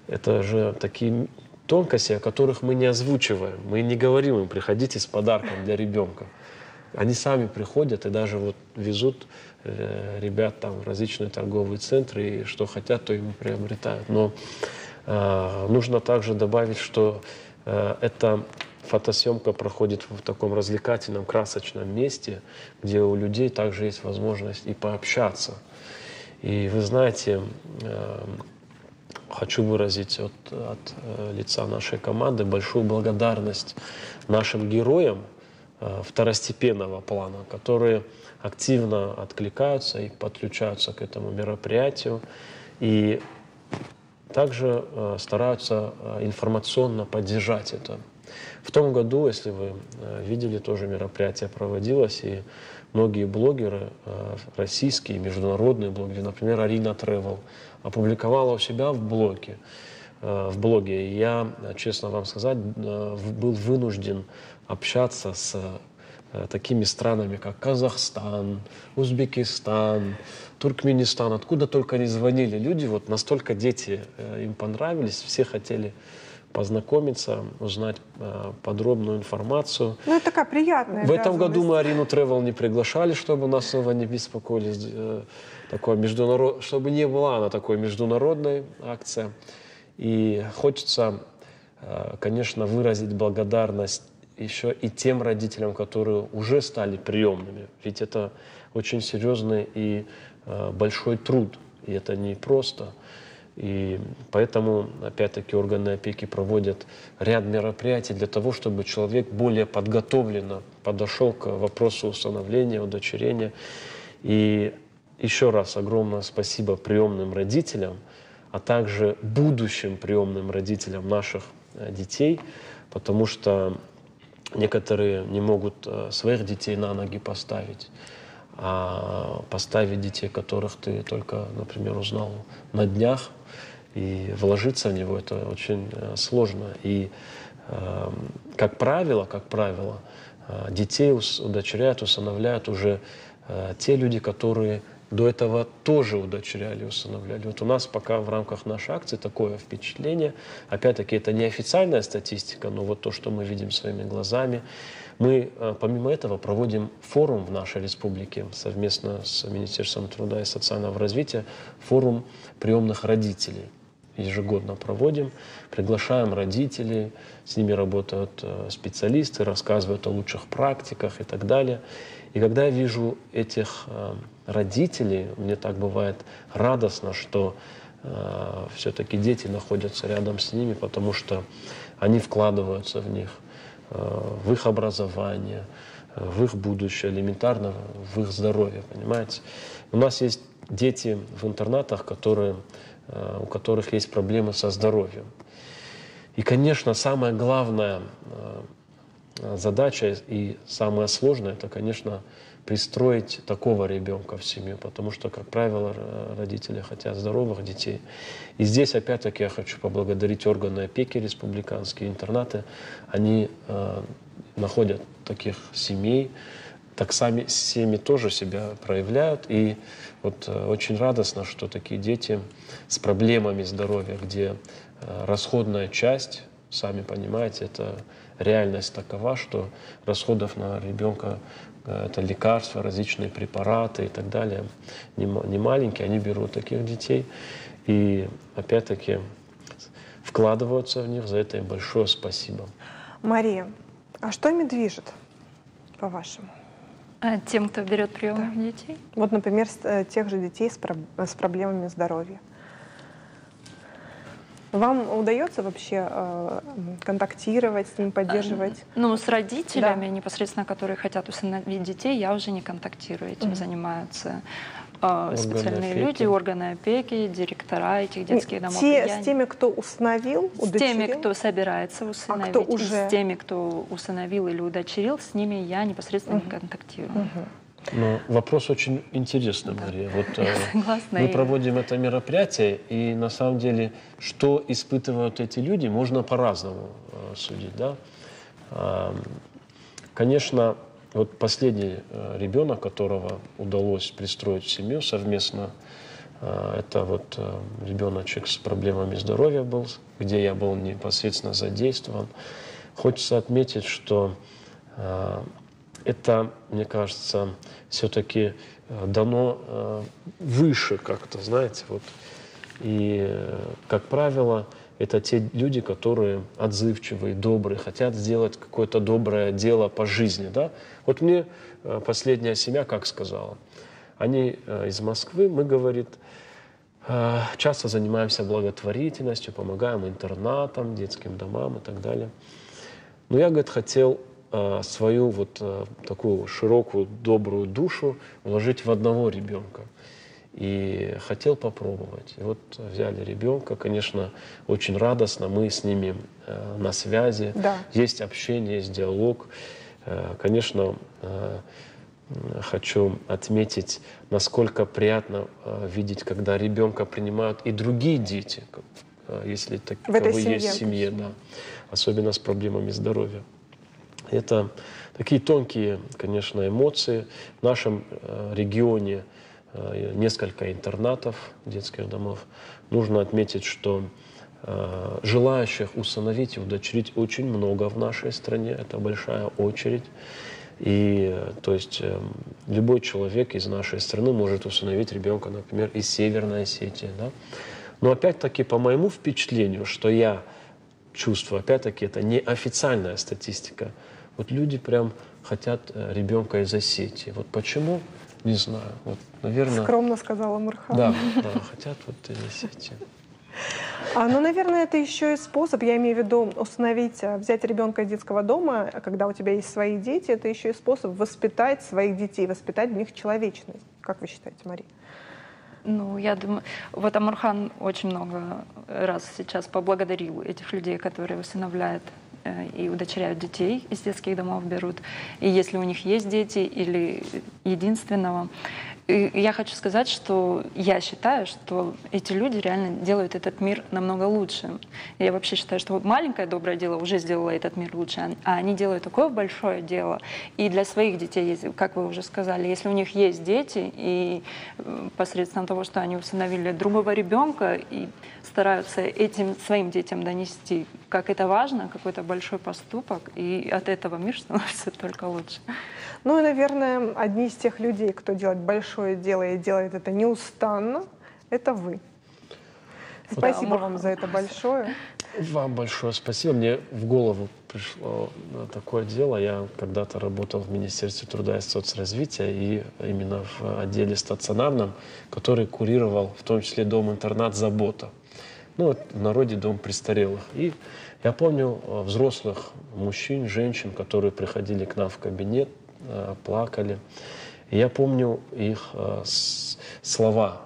это же такие тонкости, о которых мы не озвучиваем. Мы не говорим им: приходите с подарком для ребенка. Они сами приходят и даже вот везут ребят там в различные торговые центры, и что хотят, то им приобретают. Но нужно также добавить, что эта фотосъемка проходит в таком развлекательном, красочном месте, где у людей также есть возможность и пообщаться. И вы знаете, хочу выразить от лица нашей команды большую благодарность нашим героям второстепенного плана, которые активно откликаются и подключаются к этому мероприятию и также стараются информационно поддержать это. В том году, если вы видели, тоже мероприятие проводилось, и многие блогеры, российские, международные блогеры, например, Арина Тревел, опубликовала у себя в блоге. И я, честно вам сказать, был вынужден общаться с такими странами, как Казахстан, Узбекистан, Туркменистан, откуда только не звонили люди, вот настолько дети им понравились, все хотели познакомиться, узнать подробную информацию. Ну, это такая приятная В этом году мы Арину Тревел не приглашали, чтобы нас снова не беспокоились, чтобы не была она такой международной акция. И хочется, конечно, выразить благодарность еще и тем родителям, которые уже стали приемными. Ведь это очень серьезный и большой труд, и это не просто. И поэтому, опять-таки, органы опеки проводят ряд мероприятий для того, чтобы человек более подготовленно подошел к вопросу усыновления, удочерения. И еще раз огромное спасибо приемным родителям, а также будущим приемным родителям наших детей, потому что некоторые не могут своих детей на ноги поставить, а поставить детей, которых ты только, например, узнал на днях, и вложиться в него — это очень сложно. И, как правило, детей удочеряют, усыновляют уже те люди, которые до этого тоже удочеряли, усыновляли. Вот у нас пока в рамках нашей акции такое впечатление. Опять-таки, это не официальная статистика, но вот то, что мы видим своими глазами. Мы, помимо этого, проводим форум в нашей республике совместно с Министерством труда и социального развития, форум приемных родителей. Ежегодно проводим, приглашаем родителей, с ними работают специалисты, рассказывают о лучших практиках и так далее. И когда я вижу этих родителей, мне так бывает радостно, что все-таки дети находятся рядом с ними, потому что они вкладываются в них, в их образование, в их будущее, элементарно в их здоровье, понимаете? У нас есть дети в интернатах, у которых есть проблемы со здоровьем. И, конечно, самая главная задача и самое сложное — это, конечно, пристроить такого ребенка в семью, потому что, как правило, родители хотят здоровых детей. И здесь, опять-таки, я хочу поблагодарить органы опеки республиканские, интернаты. Они находят таких семей, так сами семьи тоже себя проявляют. И вот очень радостно, что такие дети с проблемами здоровья, где расходная часть, сами понимаете, это реальность такова, что расходов на ребенка, это лекарства, различные препараты и так далее, не маленькие, они берут таких детей и опять-таки вкладываются в них. За это им большое спасибо. Мария, а что ими движет, по-вашему? Тем, кто берет приемных детей? Вот, например, тех же детей с проблемами здоровья. Вам удается вообще контактировать с ними, поддерживать? Ну, с родителями, непосредственно, которые хотят усыновить детей, я уже не контактирую. Этим занимаются специальные люди, органы опеки, директора этих детских домов. С теми, кто усыновил, удочерил? С теми, кто собирается усыновить, с теми, кто усыновил или удочерил, с ними я непосредственно не контактирую. Ну, вопрос очень интересный, Мария. Вот Согласна. мы проводим это мероприятие, и на самом деле, что испытывают эти люди, можно по-разному судить, да? Конечно, вот последний ребенок, которого удалось пристроить в семью совместно, это вот ребеночек с проблемами здоровья был, где я был непосредственно задействован. Хочется отметить, что это, мне кажется, все-таки дано выше как-то, знаете, вот. И, как правило, это те люди, которые отзывчивые, добрые, хотят сделать какое-то доброе дело по жизни, да. Вот мне последняя семья как сказала. Они из Москвы, мы, говорит, часто занимаемся благотворительностью, помогаем интернатам, детским домам и так далее. Но я, говорит, хотел свою вот такую широкую, добрую душу вложить в одного ребенка. И хотел попробовать. И вот взяли ребенка, конечно, очень радостно, мы с ними на связи, да. Есть общение, есть диалог. Конечно, хочу отметить, насколько приятно видеть, когда ребенка принимают и другие дети, если таковы есть в семье, да, особенно с проблемами здоровья. Это такие тонкие, конечно, эмоции. В нашем регионе несколько интернатов, детских домов. Нужно отметить, что желающих усыновить и удочерить очень много в нашей стране. Это большая очередь. И то есть любой человек из нашей страны может усыновить ребенка, например, из Северной Осетии. Да? Но опять-таки, по моему впечатлению, что я чувствую, опять-таки, это не официальная статистика. Вот люди прям хотят ребенка из Осетии. Вот почему? Не знаю. Вот, наверное... Скромно сказала Амурхан. Да, хотят вот из Осетии. Ну, наверное, это еще и способ, я имею в виду усыновить, взять ребенка из детского дома, когда у тебя есть свои дети, это еще и способ воспитать своих детей, воспитать в них человечность. Как вы считаете, Мария? Ну, я думаю, вот Амурхан очень много раз сейчас поблагодарил этих людей, которые усыновляют и удочеряют детей, из детских домов берут. И если у них есть дети или единственного. И я хочу сказать, что я считаю, что эти люди реально делают этот мир намного лучше. Я вообще считаю, что вот маленькое доброе дело уже сделало этот мир лучше, а они делают такое большое дело. И для своих детей, как вы уже сказали, если у них есть дети, и посредством того, что они усыновили другого ребенка, и стараются этим своим детям донести, как это важно, какой-то большой поступок, и от этого мир становится только лучше. Ну и, наверное, одни из тех людей, кто делает большое дело и делает это неустанно, это вы. Спасибо вам за это большое. Вам большое спасибо. Мне в голову пришло такое дело. Я когда-то работал в Министерстве труда и соцразвития, и именно в отделе стационарном, который курировал в том числе дом-интернат «Забота». Ну, вот в народе дом престарелых. И я помню взрослых мужчин, женщин, которые приходили к нам в кабинет, плакали. И я помню их слова.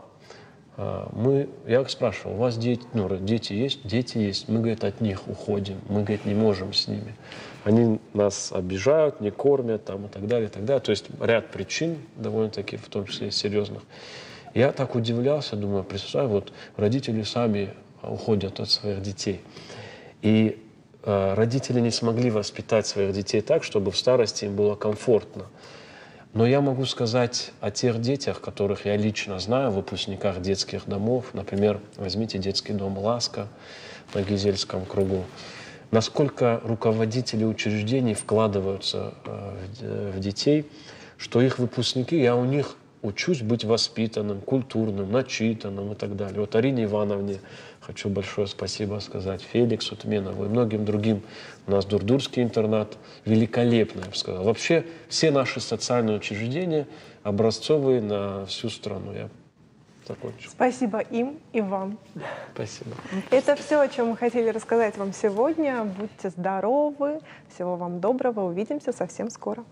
Я их спрашивал, у вас дети есть? Дети есть. Мы, говорит, от них уходим. Мы, говорит, не можем с ними. Они нас обижают, не кормят там, и так далее, и так далее. То есть ряд причин довольно-таки, в том числе и серьезных. Я так удивлялся, думаю, представь, вот родители сами уходят от своих детей. И родители не смогли воспитать своих детей так, чтобы в старости им было комфортно. Но я могу сказать о тех детях, которых я лично знаю, выпускниках детских домов. Например, возьмите детский дом «Ласка» на Гизельском кругу. Насколько руководители учреждений вкладываются в детей, что их выпускники, я у них учусь быть воспитанным, культурным, начитанным и так далее. Вот Арине Ивановне хочу большое спасибо сказать, Феликсу Тменову и многим другим. У нас Дурдурский интернат великолепный, я бы сказал. Вообще все наши социальные учреждения образцовые на всю страну. Я закончу. Спасибо им и вам. Спасибо. Это все, о чем мы хотели рассказать вам сегодня. Будьте здоровы, всего вам доброго. Увидимся совсем скоро.